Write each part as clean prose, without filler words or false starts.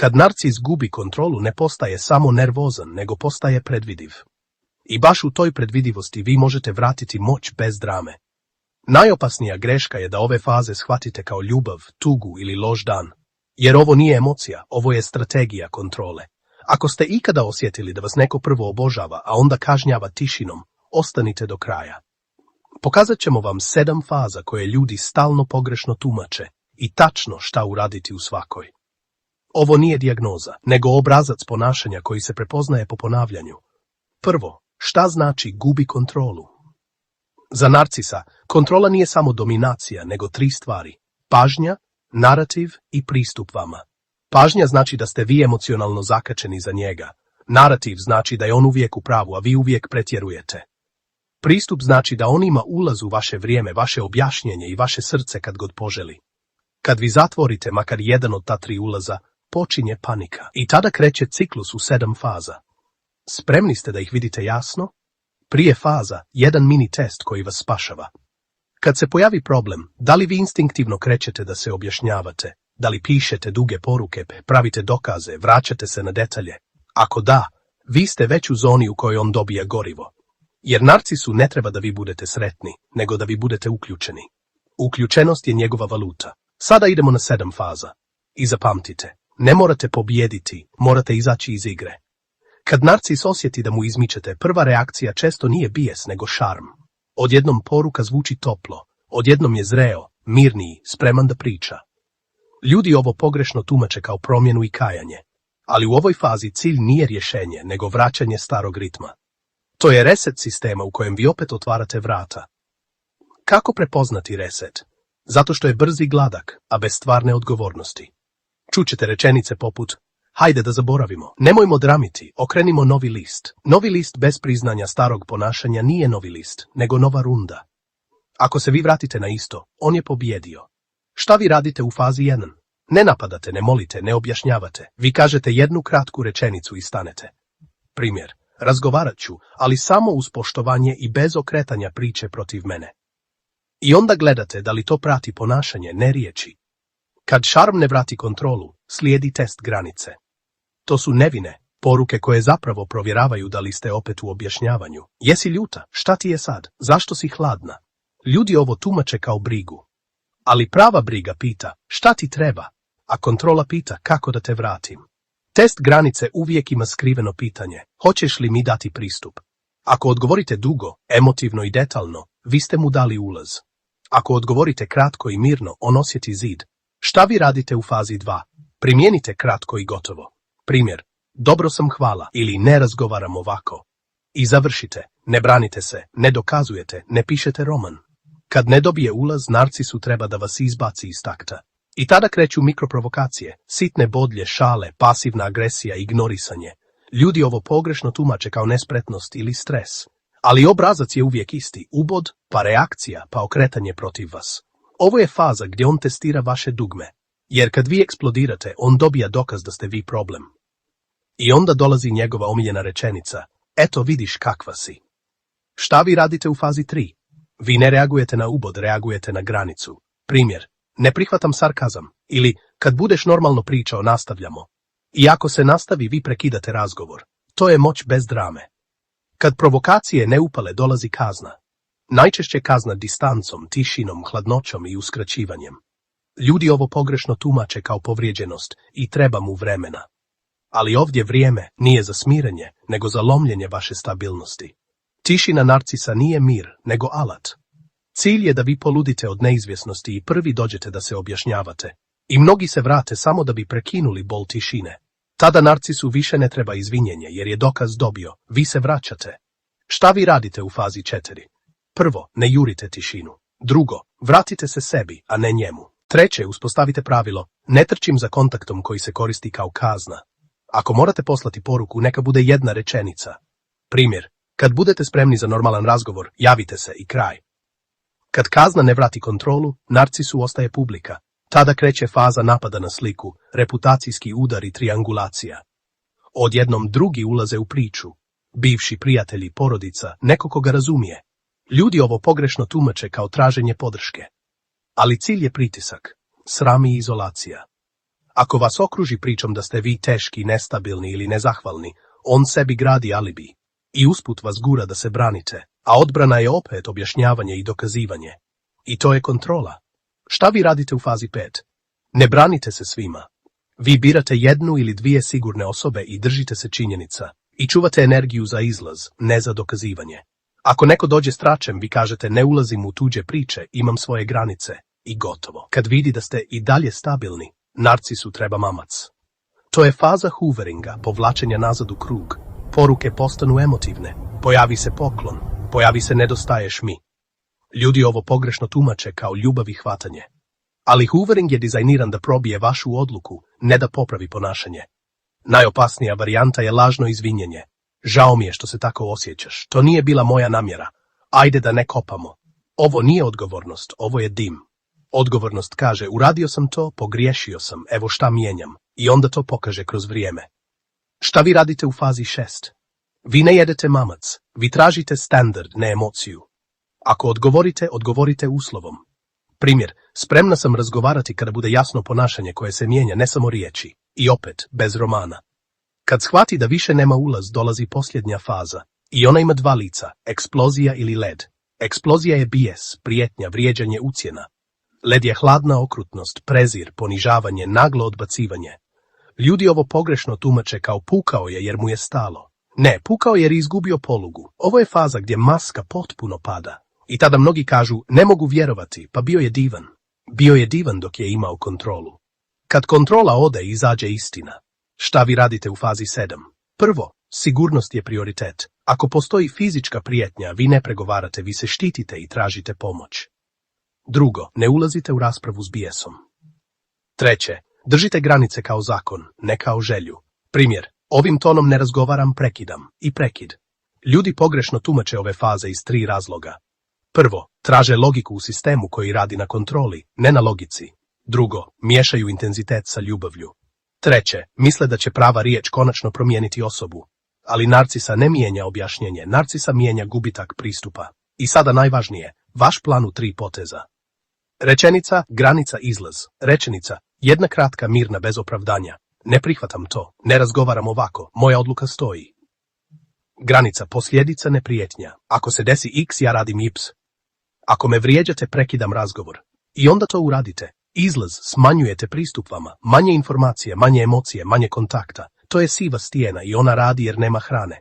Kad narcis gubi kontrolu, ne postaje samo nervozan, nego postaje predvidiv. I baš u toj predvidivosti vi možete vratiti moć bez drame. Najopasnija greška je da ove faze shvatite kao ljubav, tugu ili loš dan. Jer ovo nije emocija, ovo je strategija kontrole. Ako ste ikada osjetili da vas neko prvo obožava, a onda kažnjava tišinom, ostanite do kraja. Pokazat ćemo vam 7 faza koje ljudi stalno pogrešno tumače i tačno šta uraditi u svakoj. Ovo nije dijagnoza, nego obrazac ponašanja koji se prepoznaje po ponavljanju. Prvo, šta znači gubi kontrolu? Za narcisa, kontrola nije samo dominacija, nego 3 stvari. Pažnja, narativ i pristup vama. Pažnja znači da ste vi emocionalno zakačeni za njega. Narativ znači da je on uvijek u pravu, a vi uvijek pretjerujete. Pristup znači da on ima ulaz u vaše vrijeme, vaše objašnjenje i vaše srce kad god poželi. Kad vi zatvorite makar jedan od ta 3 ulaza, počinje panika. I tada kreće ciklus u 7 faza. Spremni ste da ih vidite jasno? Prije faza, jedan mini test koji vas spašava. Kad se pojavi problem, da li vi instinktivno krećete da se objašnjavate? Da li pišete duge poruke, pravite dokaze, vraćate se na detalje? Ako da, vi ste već u zoni u kojoj on dobija gorivo. Jer narcisu ne treba da vi budete sretni, nego da vi budete uključeni. Uključenost je njegova valuta. Sada idemo na 7 faza. I zapamtite, ne morate pobijediti, morate izaći iz igre. Kad narcis osjeti da mu izmičete, prva reakcija često nije bijes, nego šarm. Odjednom poruka zvuči toplo, odjednom je zreo, mirniji, spreman da priča. Ljudi ovo pogrešno tumače kao promjenu i kajanje, ali u ovoj fazi cilj nije rješenje, nego vraćanje starog ritma. To je reset sistema u kojem vi opet otvarate vrata. Kako prepoznati reset? Zato što je brz i gladak, a bez stvarne odgovornosti. Čućete rečenice poput: hajde da zaboravimo, nemojmo dramiti, okrenimo novi list. Novi list bez priznanja starog ponašanja nije novi list, nego nova runda. Ako se vi vratite na isto, on je pobjedio. Šta vi radite u fazi 1? Ne napadate, ne molite, ne objašnjavate. Vi kažete jednu kratku rečenicu i stanete. Primjer: razgovarat ću, ali samo uz poštovanje i bez okretanja priče protiv mene. I onda gledate da li to prati ponašanje, ne riječi. Kad šarm ne vrati kontrolu, slijedi test granice. To su nevine poruke koje zapravo provjeravaju da li ste opet u objašnjavanju. Jesi ljuta? Šta ti je sad? Zašto si hladna? Ljudi ovo tumače kao brigu. Ali prava briga pita: šta ti treba? A kontrola pita: kako da te vratim? Test granice uvijek ima skriveno pitanje: hoćeš li mi dati pristup? Ako odgovorite dugo, emotivno i detaljno, vi ste mu dali ulaz. Ako odgovorite kratko i mirno, on osjeti zid. Šta vi radite u fazi 2? Primijenite kratko i gotovo. Primjer: dobro sam, hvala, ili ne razgovaram ovako. I završite, ne branite se, ne dokazujete, ne pišete roman. Kad ne dobije ulaz, narcisu treba da vas izbaci iz takta. I tada kreću mikroprovokacije, sitne bodlje, šale, pasivna agresija, ignorisanje. Ljudi ovo pogrešno tumače kao nespretnost ili stres. Ali obrazac je uvijek isti: ubod, pa reakcija, pa okretanje protiv vas. Ovo je faza gdje on testira vaše dugme. Jer kad vi eksplodirate, on dobija dokaz da ste vi problem. I onda dolazi njegova omiljena rečenica: eto vidiš kakva si. Šta vi radite u fazi 3? Vi ne reagujete na ubod, reagujete na granicu. Primjer: ne prihvatam sarkazam, ili kad budeš normalno pričao, nastavljamo. I ako se nastavi, vi prekidate razgovor. To je moć bez drame. Kad provokacije ne upale, dolazi kazna. Najčešće kazna distancom, tišinom, hladnoćom i uskraćivanjem. Ljudi ovo pogrešno tumače kao povrijeđenost i treba mu vremena. Ali ovdje vrijeme nije za smirenje, nego za lomljenje vaše stabilnosti. Tišina narcisa nije mir, nego alat. Cilj je da vi poludite od neizvjesnosti i prvi dođete da se objašnjavate. I mnogi se vrate samo da bi prekinuli bol tišine. Tada narcisu više ne treba izvinjenje, jer je dokaz dobio, vi se vraćate. Šta vi radite u fazi 4? Prvo, ne jurite tišinu. Drugo, vratite se sebi, a ne njemu. Treće, uspostavite pravilo: ne trčim za kontaktom koji se koristi kao kazna. Ako morate poslati poruku, neka bude jedna rečenica. Primjer: kad budete spremni za normalan razgovor, javite se i kraj. Kad kazna ne vrati kontrolu, narcisu ostaje publika. Tada kreće faza napada na sliku, reputacijski udar i triangulacija. Odjednom drugi ulaze u priču. Bivši prijatelji, porodica, neko ko ga razumije. Ljudi ovo pogrešno tumače kao traženje podrške. Ali cilj je pritisak, sram i izolacija. Ako vas okruži pričom da ste vi teški, nestabilni ili nezahvalni, on sebi gradi alibi. I usput vas gura da se branite, a odbrana je opet objašnjavanje i dokazivanje. I to je kontrola. Šta vi radite u fazi 5? Ne branite se svima. Vi birate jednu ili dvije sigurne osobe i držite se činjenica. I čuvate energiju za izlaz, ne za dokazivanje. Ako neko dođe s tračem, vi kažete ne ulazim u tuđe priče, imam svoje granice. I gotovo. Kad vidi da ste i dalje stabilni, narcisu treba mamac. To je faza hooveringa, povlačenja nazad u krug. Poruke postanu emotivne, pojavi se poklon, pojavi se nedostaješ mi. Ljudi ovo pogrešno tumače kao ljubav i hvatanje. Ali hoovering je dizajniran da probije vašu odluku, ne da popravi ponašanje. Najopasnija varijanta je lažno izvinjenje. Žao mi je što se tako osjećaš, to nije bila moja namjera. Ajde da ne kopamo. Ovo nije odgovornost, ovo je dim. Odgovornost kaže, uradio sam to, pogriješio sam, evo šta mijenjam. I onda to pokaže kroz vrijeme. Šta vi radite u fazi 6? Vi ne jedete mamac, vi tražite standard, ne emociju. Ako odgovorite, odgovorite uslovom. Primjer, spremna sam razgovarati kada bude jasno ponašanje koje se mijenja, ne samo riječi. I opet, bez romana. Kad shvati da više nema ulaz, dolazi posljednja faza. I ona ima dva lica, eksplozija ili led. Eksplozija je bijes, prijetnja, vrijeđanje, ucjena. Led je hladna okrutnost, prezir, ponižavanje, naglo odbacivanje. Ljudi ovo pogrešno tumače kao pukao je jer mu je stalo. Ne, pukao jer je izgubio polugu. Ovo je faza gdje maska potpuno pada. I tada mnogi kažu, ne mogu vjerovati, pa bio je divan. Bio je divan dok je imao kontrolu. Kad kontrola ode, izađe istina. Šta vi radite u fazi 7? Prvo, sigurnost je prioritet. Ako postoji fizička prijetnja, vi ne pregovarate, vi se štitite i tražite pomoć. Drugo, ne ulazite u raspravu s bijesom. Treće, držite granice kao zakon, ne kao želju. Primjer, ovim tonom ne razgovaram, prekidam. I prekid. Ljudi pogrešno tumače ove faze iz 3 razloga. Prvo, traže logiku u sistemu koji radi na kontroli, ne na logici. Drugo, miješaju intenzitet sa ljubavlju. Treće, misle da će prava riječ konačno promijeniti osobu. Ali narcisa ne mijenja objašnjenje, narcisa mijenja gubitak pristupa. I sada najvažnije, vaš plan u 3 poteza. Rečenica, granica, izlaz. Rečenica, jedna kratka, mirna, bez opravdanja. Ne prihvatam to, ne razgovaram ovako, moja odluka stoji. Granica, posljedica, ne prijetnja. Ako se desi x, ja radim y. Ako me vrijeđate, prekidam razgovor. I onda to uradite. Izlaz, smanjujete pristup vama, manje informacije, manje emocije, manje kontakta. To je siva stijena i ona radi jer nema hrane.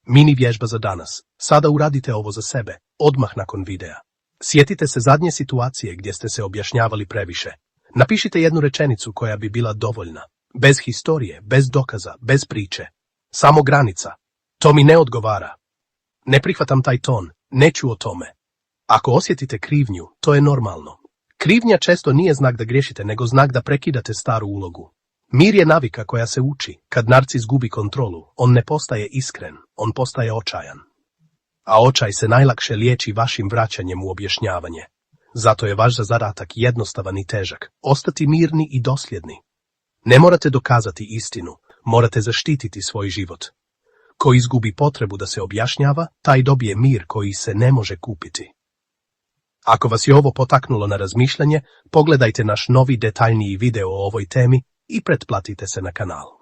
Mini vježba za danas. Sada uradite ovo za sebe, odmah nakon videa. Sjetite se zadnje situacije gdje ste se objašnjavali previše. Napišite jednu rečenicu koja bi bila dovoljna. Bez historije, bez dokaza, bez priče. Samo granica. To mi ne odgovara. Ne prihvatam taj ton, neću o tome. Ako osjetite krivnju, to je normalno. Krivnja često nije znak da griješite, nego znak da prekidate staru ulogu. Mir je navika koja se uči. Kad narcis gubi kontrolu, on ne postaje iskren, on postaje očajan. A očaj se najlakše liječi vašim vraćanjem u objašnjavanje. Zato je vaš zadatak jednostavan i težak. Ostati mirni i dosljedni. Ne morate dokazati istinu, morate zaštititi svoj život. Ko izgubi potrebu da se objašnjava, taj dobije mir koji se ne može kupiti. Ako vas je ovo potaknulo na razmišljanje, pogledajte naš novi detaljniji video o ovoj temi i pretplatite se na kanal.